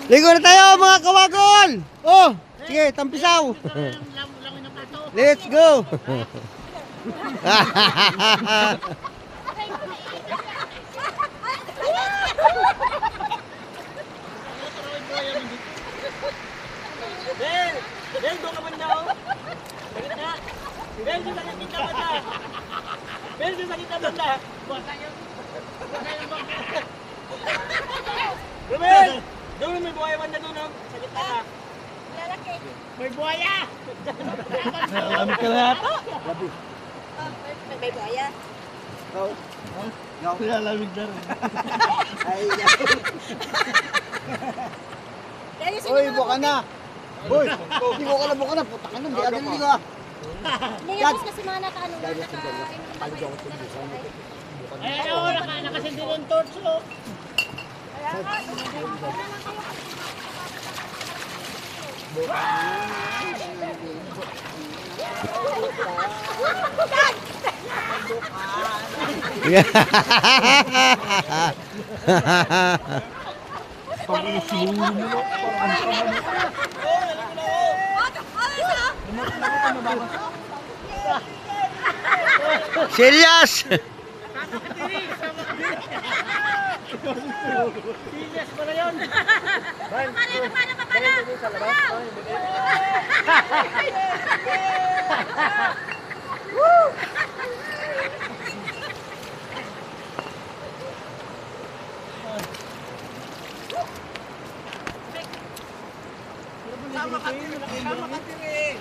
Ligo na tayo mga kawagol! Oh, sige, tampisaw! Let's go! Ben! Ben, doon ka banda oh! Sakit na! Ben, doon sakit kita banda! Ben, doon sakit na banda! Ben! Doon may buhaya banda doon oh! Sakit na ka! Lalaki. May buhaya! Alam ka na ata? May buhaya. Lalamig na rin. Uy, buka na! Uy, hindi buka na, puta ka na, hindi agad ligo ah. Nilabas kasi mga nakaano nga, Ayan o, nakasindi ng torch oh! Serious! Serious pa na yun! Paano ka pala? Sama ka tiri!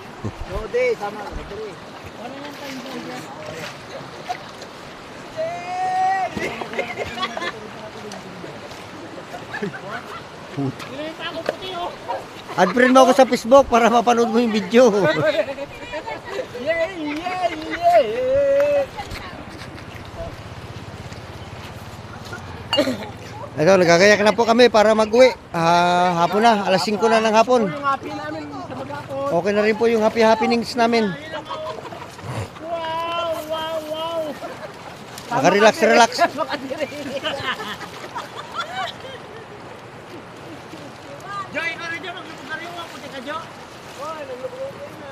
Hindi, sama ka tiri. Pinayin pa ako puti oh! Add-friend mo ako sa Facebook para mapanood mo yung video. Yay! Yay! Yay! Ito, nagkakayak na po kami para mag-uwi. Hapon na, alas 5 na ng hapon. Yung happy namin sa maghapon! Okay na rin po yung happy happenings namin. Wow! Wow! Wow! Naka-relax, relax. Joy, ikaw na dyan, maglupag-ariwa ako, puti ka Jo! Oy, naglupag-ariwa na!